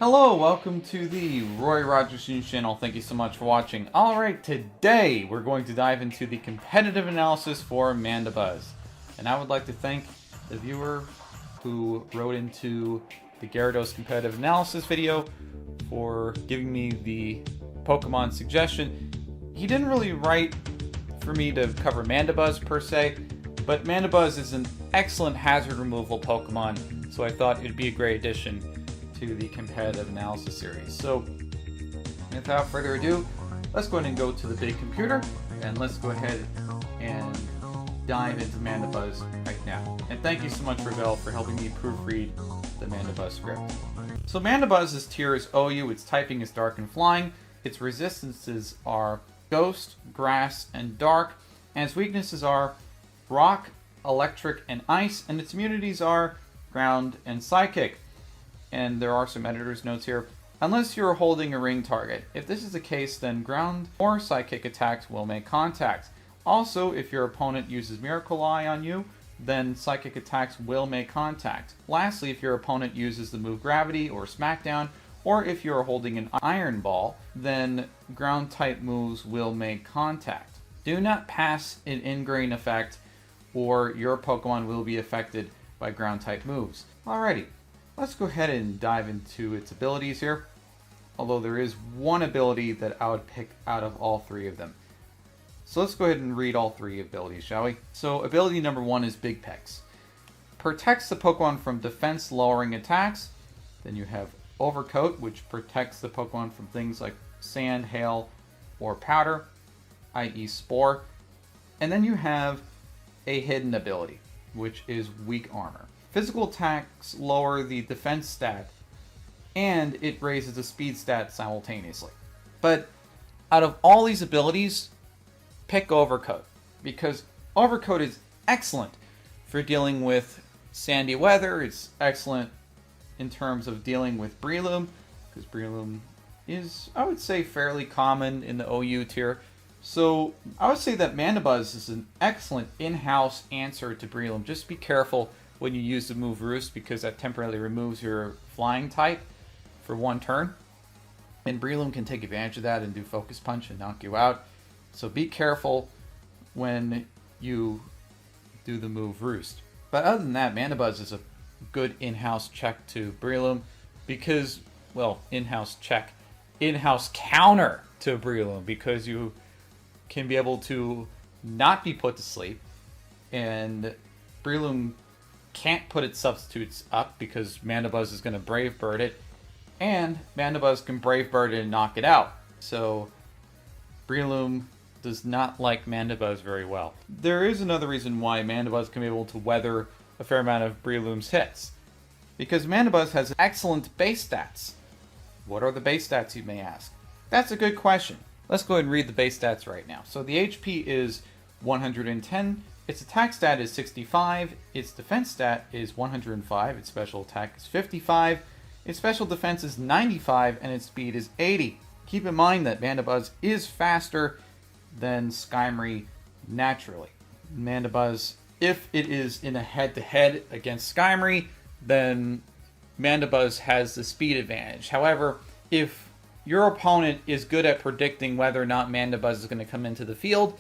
Hello, welcome to the Roy Rogers News channel. Thank you so much for watching. Alright, today we're going to dive into the competitive analysis for Mandibuzz. And I would like to thank the viewer who wrote into the Gyarados competitive analysis video for giving me the Pokemon suggestion. He didn't really write for me to cover Mandibuzz per se, but Mandibuzz is an excellent hazard removal Pokemon, so I thought it'd be a great addition to the competitive analysis series. So without further ado, let's go ahead and go to the big computer and let's go ahead and dive into Mandibuzz right now. And thank you so much, Ravel, for helping me proofread the Mandibuzz script. So Mandibuzz's tier is OU, its typing is Dark and Flying, its resistances are Ghost, Grass, and Dark, and its weaknesses are Rock, Electric, and Ice, and its immunities are Ground and Psychic. And there are some editor's notes here. Unless you're holding a ring target. If this is the case, then ground or psychic attacks will make contact. Also, if your opponent uses Miracle Eye on you, then psychic attacks will make contact. Lastly, if your opponent uses the move Gravity or Smackdown, or if you're holding an Iron Ball, then ground type moves will make contact. Do not pass an ingrain effect, or your Pokemon will be affected by ground type moves. Alrighty. Let's go ahead and dive into its abilities here, although there is one ability that I would pick out of all three of them. So let's go ahead and read all three abilities, shall we? So ability number 1 is Big Pecs. Protects the Pokemon from defense lowering attacks. Then you have Overcoat, which protects the Pokemon from things like sand, hail, or powder, i.e. Spore. And then you have a hidden ability, which is Weak Armor. Physical attacks lower the defense stat, and it raises the speed stat simultaneously. But out of all these abilities, pick Overcoat, because Overcoat is excellent for dealing with sandy weather. It's excellent in terms of dealing with Breloom, because Breloom is, I would say, fairly common in the OU tier. So I would say that Mandibuzz is an excellent in-house answer to Breloom. Just be careful when you use the move Roost, because that temporarily removes your flying type for one turn. And Breloom can take advantage of that and do Focus Punch and knock you out. So be careful when you do the move Roost. But other than that, Mandibuzz is a good in-house check to Breloom, because, well, in-house counter to Breloom, because you can be able to not be put to sleep, and Breloom can't put its substitutes up because Mandibuzz is going to Brave Bird it, and Mandibuzz can Brave Bird it and knock it out. So Breloom does not like Mandibuzz very well. There is another reason why Mandibuzz can be able to weather a fair amount of Breloom's hits, because Mandibuzz has excellent base stats. What are the base stats, you may ask? That's a good question. Let's go ahead and read the base stats right now. So the HP is 110, its attack stat is 65, its defense stat is 105, its special attack is 55, its special defense is 95, and its speed is 80. Keep in mind that Mandibuzz is faster than Skymory naturally. Mandibuzz, if it is in a head-to-head against Skymory, then Mandibuzz has the speed advantage. However, if your opponent is good at predicting whether or not Mandibuzz is going to come into the field,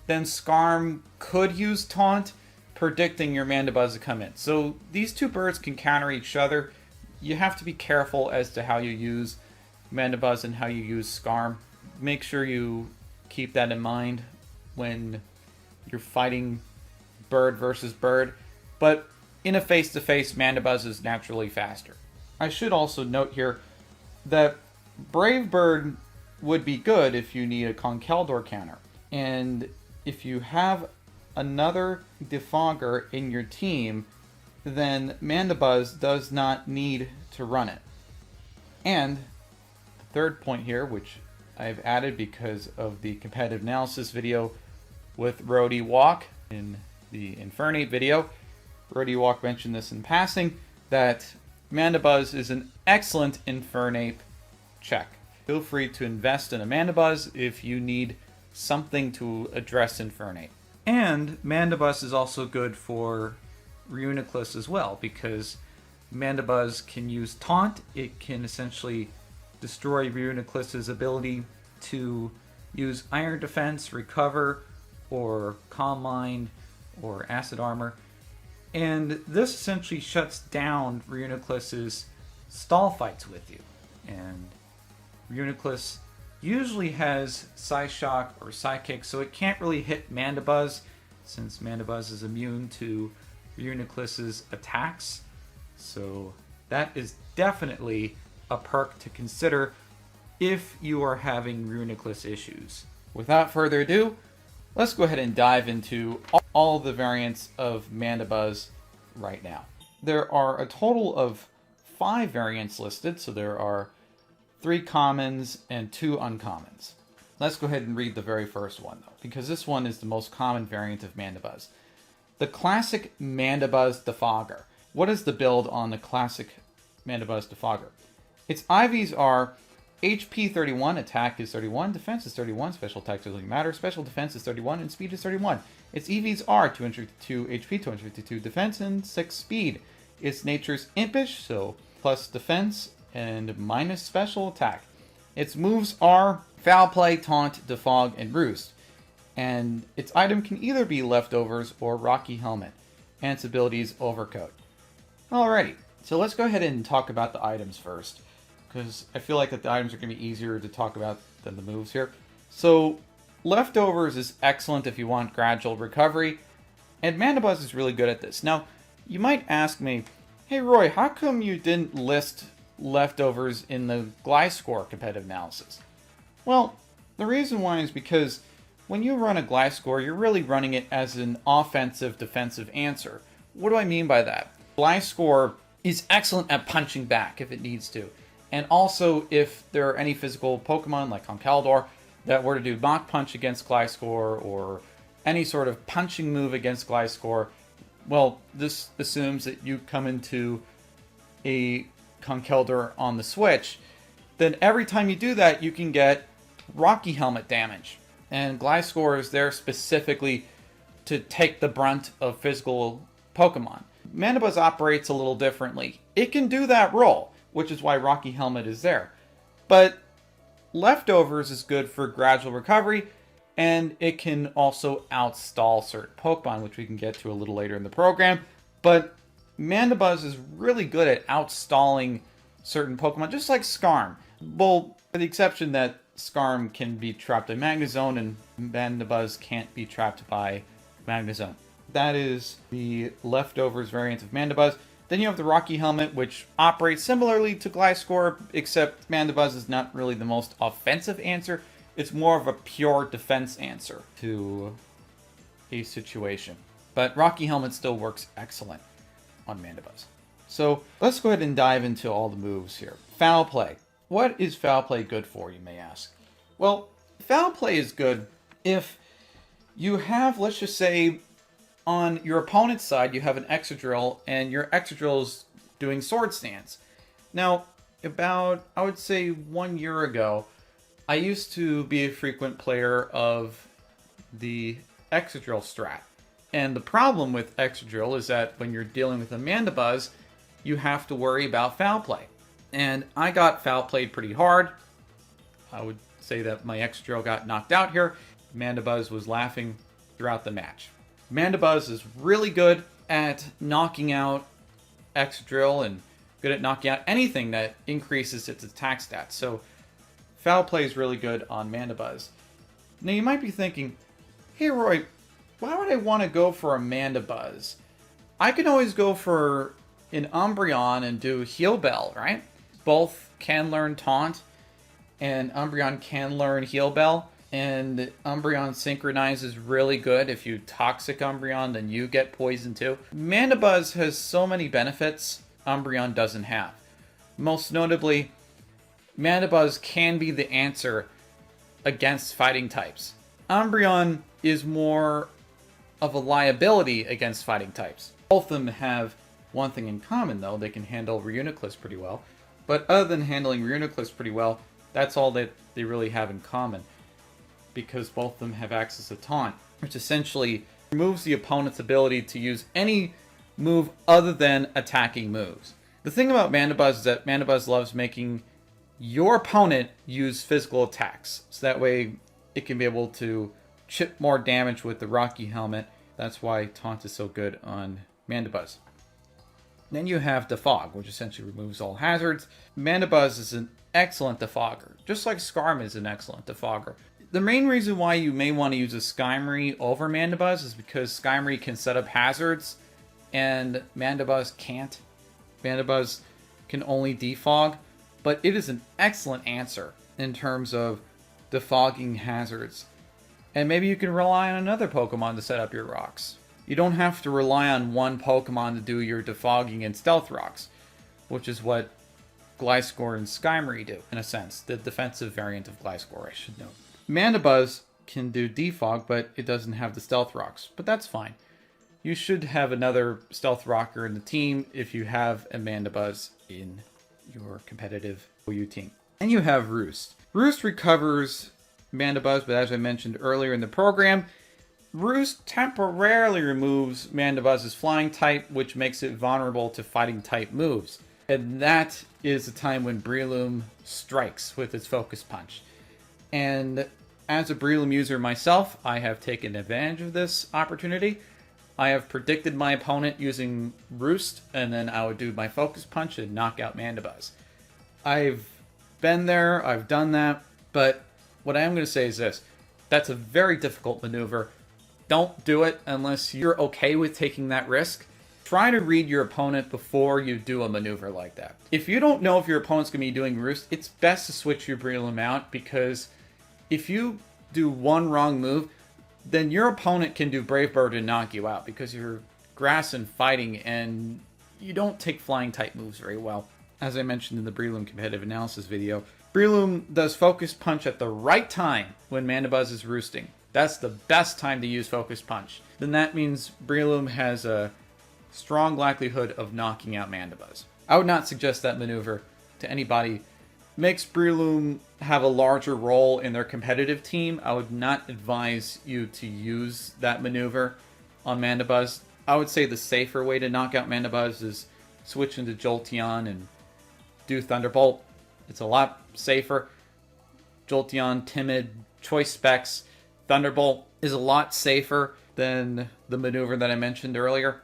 then Skarm could use Taunt, predicting your Mandibuzz to come in. So these two birds can counter each other. You have to be careful as to how you use Mandibuzz and how you use Skarm. Make sure you keep that in mind when you're fighting bird versus bird. But in a face-to-face, Mandibuzz is naturally faster. I should also note here that Brave Bird would be good if you need a Conkeldurr counter. And if you have another Defogger in your team, then Mandibuzz does not need to run it. And the third point here, which I've added because of the competitive analysis video with Roadie Walk in the Infernape video, Roadie Walk mentioned this in passing, that Mandibuzz is an excellent Infernape check. Feel free to invest in a Mandibuzz if you need something to address Infernape. And Mandibuzz is also good for Reuniclus as well, because Mandibuzz can use Taunt. It can essentially destroy Reuniclus's ability to use Iron Defense, Recover, or Calm Mind, or Acid Armor. And this essentially shuts down Reuniclus's stall fights with you. And Reuniclus usually has Psyshock or Psykick, so it can't really hit Mandibuzz, since Mandibuzz is immune to Reuniclus's attacks. So that is definitely a perk to consider if you are having Reuniclus issues. Without further ado, let's go ahead and dive into all the variants of Mandibuzz right now. There are a total of 5 variants listed, so there are 3 commons and 2 uncommons. Let's go ahead and read the very first one, though, because this one is the most common variant of Mandibuzz. The classic Mandibuzz Defogger. What is the build on the classic Mandibuzz Defogger? Its IVs are HP 31, attack is 31, defense is 31, special attack doesn't matter, special defense is 31, and speed is 31. Its EVs are 252 HP, 252 defense, and 6 speed. Its nature's impish, so plus defense and minus special attack. Its moves are Foul Play, Taunt, Defog, and Roost. And its item can either be Leftovers or Rocky Helmet. And its ability is Overcoat. Alrighty, so let's go ahead and talk about the items first, because I feel like that the items are going to be easier to talk about than the moves here. So, Leftovers is excellent if you want gradual recovery, and Mandibuzz is really good at this. Now, you might ask me, hey Roy, how come you didn't list Leftovers in the Gliscor competitive analysis? Well, the reason why is because when you run a Gliscor, you're really running it as an offensive-defensive answer. What do I mean by that? Gliscor is excellent at punching back if it needs to. And also, if there are any physical Pokemon, like Conkeldurr, that were to do Mach Punch against Gliscor, or any sort of punching move against Gliscor, well, this assumes that you come into a Conkeldurr on the Switch, then every time you do that, you can get Rocky Helmet damage. And Gliscor is there specifically to take the brunt of physical Pokemon. Mandibuzz operates a little differently. It can do that role, which is why Rocky Helmet is there. But Leftovers is good for gradual recovery, and it can also outstall certain Pokemon, which we can get to a little later in the program. But Mandibuzz is really good at outstalling certain Pokemon, just like Skarm. Well, with the exception that Skarm can be trapped by Magnezone, and Mandibuzz can't be trapped by Magnezone. That is the Leftovers variant of Mandibuzz. Then you have the Rocky Helmet, which operates similarly to Gliscor, except Mandibuzz is not really the most offensive answer. It's more of a pure defense answer to a situation. But Rocky Helmet still works excellent on Mandibuzz. So let's go ahead and dive into all the moves here. Foul Play. What is Foul Play good for, you may ask? Well, Foul Play is good if you have, let's just say, on your opponent's side, you have an Excadrill, and your Excadrill is doing Sword Stance. Now, about, I would say 1 year ago, I used to be a frequent player of the Excadrill strat. And the problem with Excadrill is that when you're dealing with a Mandibuzz, you have to worry about Foul Play. And I got Foul Played pretty hard. I would say that my Excadrill got knocked out here. Mandibuzz was laughing throughout the match. Mandibuzz is really good at knocking out Excadrill and good at knocking out anything that increases its attack stats. So Foul Play is really good on Mandibuzz. Now you might be thinking, hey Roy, why would I want to go for a Mandibuzz? I can always go for an Umbreon and do Heal Bell, right? Both can learn Taunt, and Umbreon can learn Heal Bell. And Umbreon Synchronize is really good. If you Toxic Umbreon, then you get poisoned too. Mandibuzz has so many benefits Umbreon doesn't have. Most notably, Mandibuzz can be the answer against fighting types. Umbreon is more of a liability against fighting types. Both of them have one thing in common, though. They can handle Reuniclus pretty well. But other than handling Reuniclus pretty well, that's all that they really have in common, because both of them have access to Taunt, which essentially removes the opponent's ability to use any move other than attacking moves. The thing about Mandibuzz is that Mandibuzz loves making your opponent use physical attacks. So that way it can be able to chip more damage with the Rocky Helmet. That's why Taunt is so good on Mandibuzz. Then you have Defog, which essentially removes all hazards. Mandibuzz is an excellent defogger, just like Skarm is an excellent defogger. The main reason why you may want to use a Skymery over Mandibuzz is because Skymery can set up hazards, and Mandibuzz can't. Mandibuzz can only defog, but it is an excellent answer in terms of defogging hazards. And maybe you can rely on another Pokemon to set up your rocks. You don't have to rely on one Pokemon to do your defogging and stealth rocks, which is what Gliscor and Skymery do, in a sense. The defensive variant of Gliscor, I should note. Mandibuzz can do defog, but it doesn't have the stealth rocks, but that's fine. You should have another stealth rocker in the team if you have a Mandibuzz in your competitive OU team. And you have Roost. Roost recovers Mandibuzz, but as I mentioned earlier in the program, Roost temporarily removes Mandibuzz's flying type, which makes it vulnerable to fighting type moves. And that is the time when Breloom strikes with its Focus Punch. And as a Breloom user myself, I have taken advantage of this opportunity. I have predicted my opponent using Roost, and then I would do my Focus Punch and knock out Mandibuzz. I've been there, I've done that, but what I am going to say is this. That's a very difficult maneuver. Don't do it unless you're okay with taking that risk. Try to read your opponent before you do a maneuver like that. If you don't know if your opponent's going to be doing Roost, it's best to switch your Breloom out, because if you do one wrong move, then your opponent can do Brave Bird and knock you out, because you're grass and fighting and you don't take flying type moves very well. As I mentioned in the Breloom competitive analysis video, Breloom does Focus Punch at the right time when Mandibuzz is roosting. That's the best time to use Focus Punch. Then that means Breloom has a strong likelihood of knocking out Mandibuzz. I would not suggest that maneuver to anybody. Makes Breloom have a larger role in their competitive team. I would not advise you to use that maneuver on Mandibuzz. I would say the safer way to knock out Mandibuzz is switch into Jolteon and do Thunderbolt. It's a lot safer. Jolteon, timid, choice specs. Thunderbolt is a lot safer than the maneuver that I mentioned earlier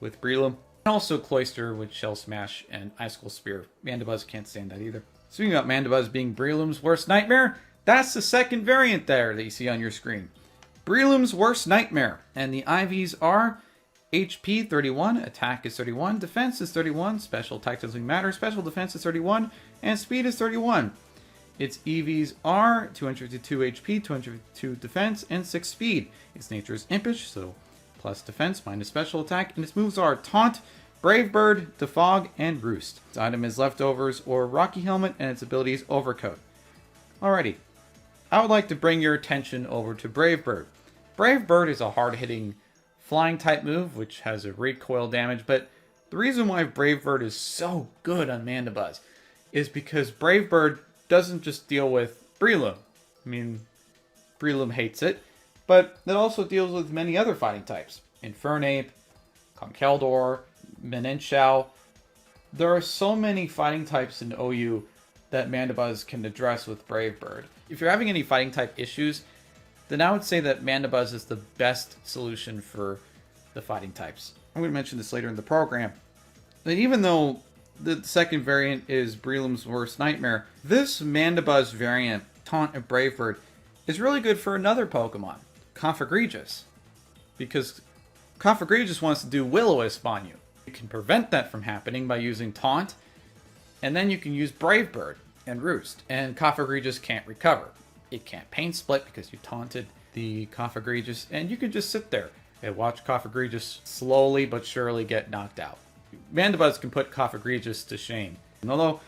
with Breloom. And also Cloyster with Shell Smash and Icicle Spear. Mandibuzz can't stand that either. Speaking about Mandibuzz being Breloom's worst nightmare, that's the second variant there that you see on your screen. Breloom's worst nightmare. And the IVs are HP 31, attack is 31, defense is 31, special attack doesn't matter, special defense is 31, and speed is 31. Its EVs are 252 HP, 252 defense, and 6 speed. Its nature is impish, so plus defense minus special attack, and its moves are Taunt, Brave Bird, Defog, and Roost. Its item is Leftovers or Rocky Helmet, and its ability is Overcoat. Alrighty, I would like to bring your attention over to Brave Bird. Brave Bird is a hard-hitting flying type move, which has a recoil damage, but the reason why Brave Bird is so good on Mandibuzz is because Brave Bird doesn't just deal with Breloom. I mean, Breloom hates it, but it also deals with many other fighting types. Infernape, Conkeldurr, Mienshao. There are so many fighting types in OU that Mandibuzz can address with Brave Bird. If you're having any fighting type issues, then I would say that Mandibuzz is the best solution for the fighting types. I'm going to mention this later in the program. But even though the second variant is Breloom's worst nightmare, this Mandibuzz variant, Taunt and Brave Bird, is really good for another Pokemon, Configregis. Because Configregis wants to do Will-O-Wisp on you. You can prevent that from happening by using Taunt, and then you can use Brave Bird and Roost, and Configregis can't recover. It can't Pain Split because you taunted the Configregis, and you can just sit there and watch Configregis slowly but surely get knocked out. Mandibuzz can put Configregis to shame. And although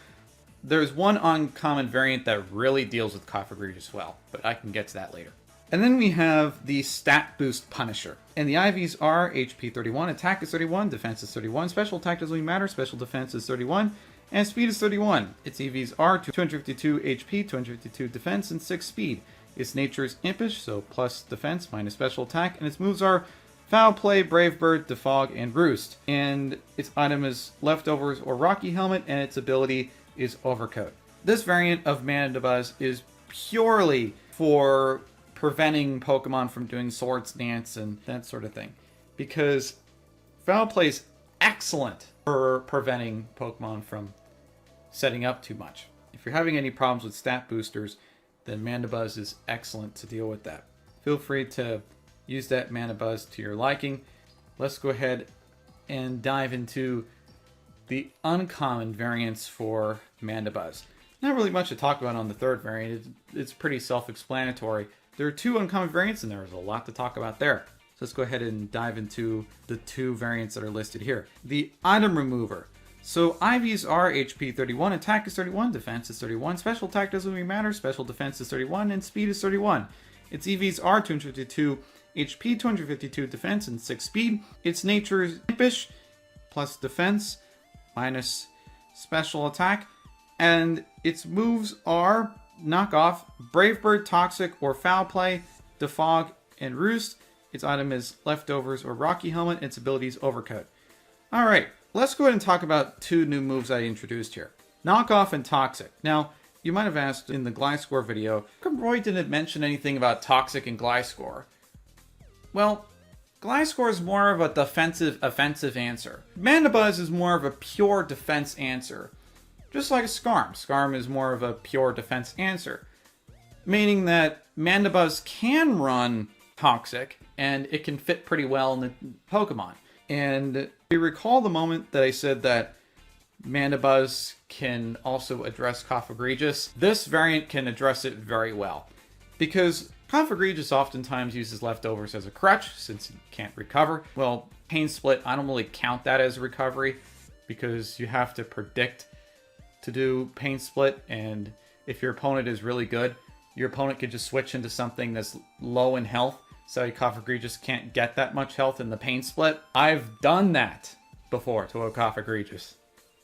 there's one uncommon variant that really deals with Configregis well, but I can get to that later. And then we have the Stat Boost Punisher. And the IVs are HP 31, attack is 31, defense is 31, special attack doesn't really matter, special defense is 31, and speed is 31. Its EVs are 252 HP, 252 defense, and 6 speed. Its nature is impish, so plus defense minus special attack, and its moves are Foul Play, Brave Bird, Defog, and Roost. And its item is Leftovers or Rocky Helmet, and its ability is Overcoat. This variant of Mandibuzz is purely for preventing Pokemon from doing Swords Dance and that sort of thing. Because Foul Play is excellent for preventing Pokemon from setting up too much. If you're having any problems with stat boosters, then Mandibuzz is excellent to deal with that. Feel free to use that Mandibuzz to your liking. Let's go ahead and dive into the uncommon variants for Mandibuzz. Not really much to talk about on the third variant. It's pretty self-explanatory. There are 2 uncommon variants and there's a lot to talk about there. So let's go ahead and dive into the 2 variants that are listed here. The Item Remover. So IVs are HP 31, Attack is 31, Defense is 31, Special Attack doesn't really matter, Special Defense is 31, and Speed is 31. Its EVs are 252 HP, 252 Defense, and 6 Speed. Its nature is Impish, plus Defense, minus Special Attack. And its moves are Knock Off, Brave Bird, Toxic, or Foul Play, Defog, and Roost. Its item is Leftovers or Rocky Helmet. Its ability is Overcoat. Alright, let's go ahead and talk about 2 new moves I introduced here. Knock Off and Toxic. Now, you might have asked in the Gliscor video, how come Roy didn't mention anything about Toxic and Gliscor? Well, Gliscor is more of a defensive, offensive answer. Mandibuzz is more of a pure defense answer. Just like a Skarm. Skarm is more of a pure defense answer. Meaning that Mandibuzz can run Toxic, and it can fit pretty well in the Pokemon. And if you recall the moment that I said that Mandibuzz can also address Cofagrigus, this variant can address it very well. Because Cofagrigus oftentimes uses Leftovers as a crutch, since he can't recover. Well, Pain Split, I don't really count that as a recovery, because you have to predict to do Pain Split, and if your opponent is really good, your opponent could just switch into something that's low in health, so your Cofagrigus can't get that much health in the Pain Split. I've done that before to a Cofagrigus.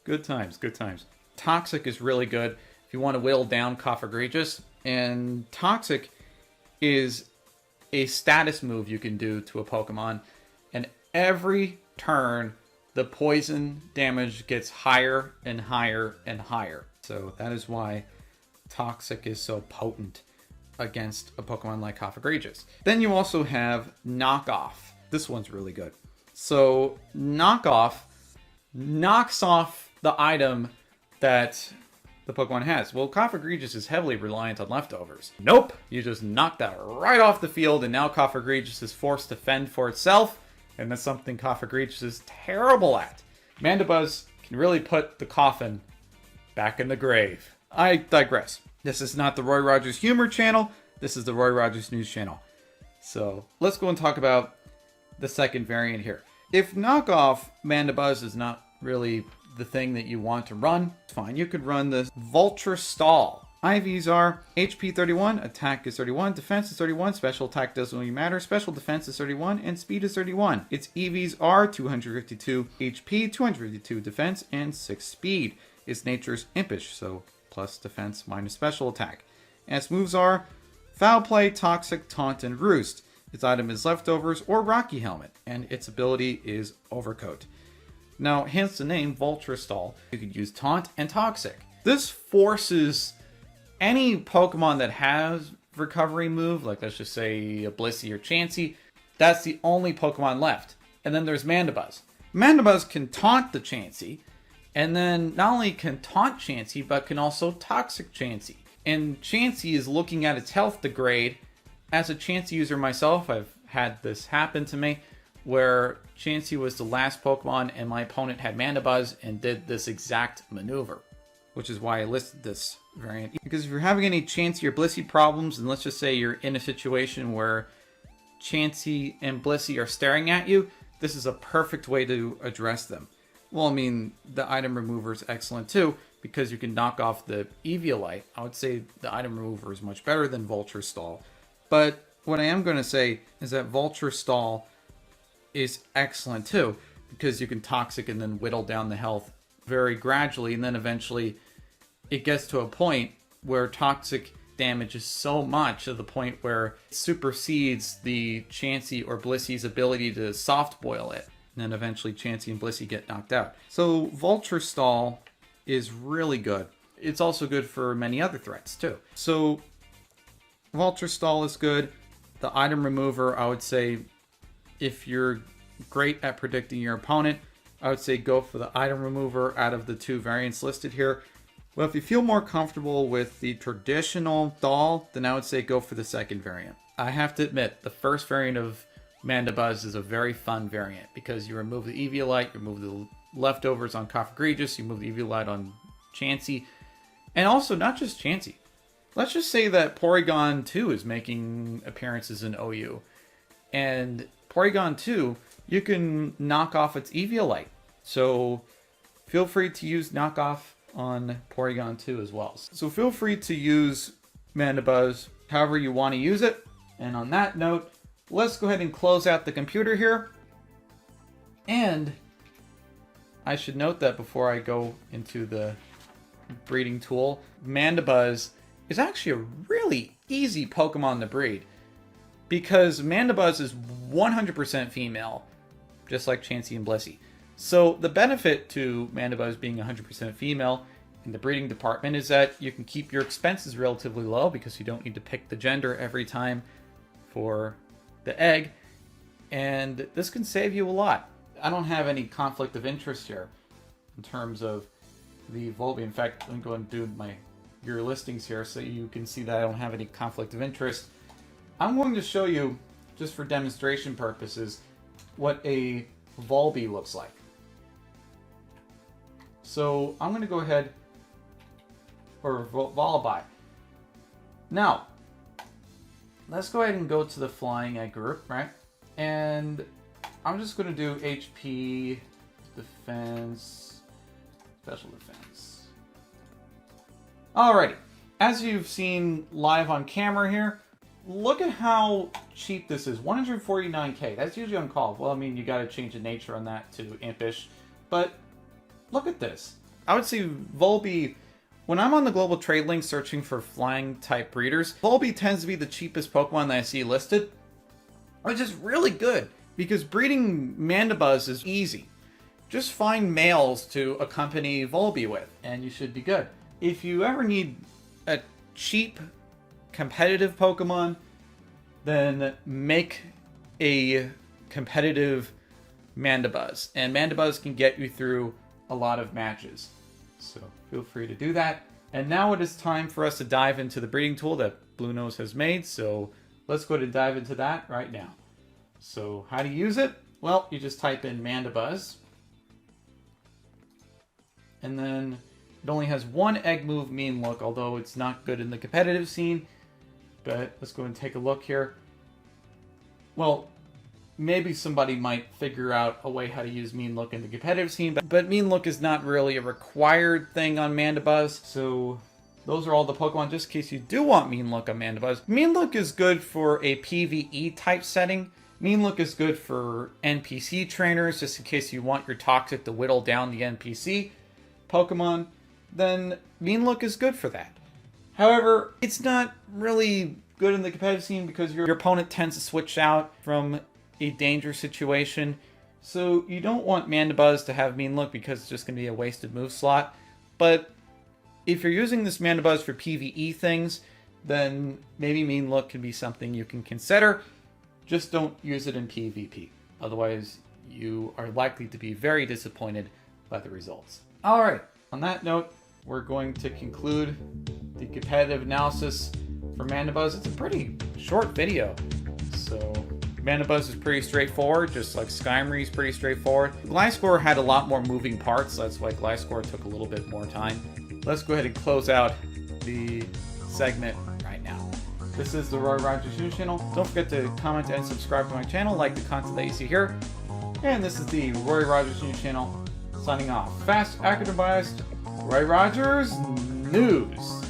Good times, good times. Toxic is really good if you want to whittle down Cofagrigus, and Toxic is a status move you can do to a Pokemon, and every turn the poison damage gets higher and higher and higher. So that is why Toxic is so potent against a Pokemon like Cofagrigus. Then you also have Knock Off. This one's really good. So Knock Off knocks off the item that the Pokemon has. Well, Cofagrigus is heavily reliant on Leftovers. Nope! You just knock that right off the field, and now Cofagrigus is forced to fend for itself, and that's something Cofagrigus is terrible at. Mandibuzz can really put the coffin back in the grave. I digress. This is not the Roy Rogers Humor channel. This is the Roy Rogers News channel. So let's go and talk about the second variant here. If Knockoff Mandibuzz is not really the thing that you want to run, it's fine. You could run the Vulture Stall. IVs are HP 31, Attack is 31, Defense is 31, Special Attack doesn't really matter, Special Defense is 31, and Speed is 31. Its EVs are 252 HP, 252 Defense, and 6 Speed. Its nature is Impish, so plus Defense minus Special Attack. And its moves are Foul Play, Toxic, Taunt, and Roost. Its item is Leftovers or Rocky Helmet, and its ability is Overcoat. Now, hence the name Vulture Stall. You could use Taunt and Toxic. This forces any Pokemon that has recovery move, like let's just say a Blissey or Chansey, that's the only Pokemon left. And then there's Mandibuzz. Mandibuzz can taunt the Chansey, and then not only can taunt Chansey, but can also Toxic Chansey. And Chansey is looking at its health degrade. As a Chansey user myself, I've had this happen to me, where Chansey was the last Pokemon and my opponent had Mandibuzz and did this exact maneuver. Which is why I listed this variant. Because if you're having any Chansey or Blissey problems, and let's just say you're in a situation where Chansey and Blissey are staring at you, this is a perfect way to address them. Well, I mean, the item remover is excellent too, because you can knock off the Eviolite. I would say the item remover is much better than Vulture Stall. But what I am going to say is that Vulture Stall is excellent too, because you can Toxic and then whittle down the health very gradually, and then eventually it gets to a point where Toxic damages so much to the point where it supersedes the Chansey or Blissey's ability to soft boil it. And then eventually Chansey and Blissey get knocked out. So Vulture Stall is really good. It's also good for many other threats too. So Vulture Stall is good. The item remover, I would say, if you're great at predicting your opponent, I would say go for the item remover out of the two variants listed here. Well, if you feel more comfortable with the traditional stall, then I would say go for the second variant. I have to admit, the first variant of Mandibuzz is a very fun variant because you remove the Eviolite, you remove the leftovers on Cofagrigus, you move the Eviolite on Chansey, and also not just Chansey. Let's just say that Porygon 2 is making appearances in OU, and Porygon 2, you can knock off its Eviolite, so feel free to use knockoff on Porygon 2 as well. So feel free to use Mandibuzz however you want to use it. And on that note, let's go ahead and close out the computer here. And I should note that before I go into the breeding tool, Mandibuzz is actually a really easy Pokemon to breed, because Mandibuzz is 100% female, just like Chansey and Blissey. So the benefit to Mandibuzz being 100% female in the breeding department is that you can keep your expenses relatively low because you don't need to pick the gender every time for the egg, and this can save you a lot. I don't have any conflict of interest here in terms of the Volby. In fact, let me go and do your listings here so you can see that I don't have any conflict of interest. I'm going to show you, just for demonstration purposes, what a Volby looks like. So I'm going to go ahead, or Volby. Now, let's go ahead and go to the Flying Egg group, right? And I'm just going to do HP, Defense, Special Defense. Alrighty, as you've seen live on camera here, look at how cheap this is. 149k. That's usually on call. Well, I mean, you got to change the nature on that to impish, but look at this. I would say Volby, when I'm on the global trade link searching for flying type breeders, Volby tends to be the cheapest Pokemon that I see listed, which is really good because breeding Mandibuzz is easy. Just find males to accompany Volby with, and you should be good. If you ever need a cheap competitive Pokemon, then make a competitive Mandibuzz, and Mandibuzz can get you through a lot of matches, so feel free to do that. And now it is time for us to dive into the breeding tool that BlueNose has made, so let's go ahead and dive into that right now. So how to use it? Well, you just type in Mandibuzz, and then it only has one egg move, Mean Look, although it's not good in the competitive scene. But let's go and take a look here. Well, maybe somebody might figure out a way how to use Mean Look in the competitive scene, but Mean Look is not really a required thing on Mandibuzz. So those are all the Pokemon, just in case you do want Mean Look on Mandibuzz. Mean Look is good for a PvE type setting. Mean Look is good for NPC trainers, just in case you want your Toxic to whittle down the NPC Pokemon. Then Mean Look is good for that. However, it's not really good in the competitive scene because your opponent tends to switch out from a danger situation. So you don't want Mandibuzz to have Mean Look because it's just going to be a wasted move slot. But if you're using this Mandibuzz for PvE things, then maybe Mean Look can be something you can consider. Just don't use it in PvP. Otherwise, you are likely to be very disappointed by the results. Alright, on that note, we're going to conclude the competitive analysis for Mandibuzz. It's a pretty short video, so Mandibuzz is pretty straightforward, just like Skyrim is pretty straightforward. Gliscor had a lot more moving parts, so that's why Gliscor took a little bit more time. Let's go ahead and close out the segment right now. This is the Roy Rogers News Channel. Don't forget to comment and subscribe to my channel, like the content that you see here. And this is the Roy Rogers News Channel, signing off. Fast, accurate, and biased, Roy Rogers News.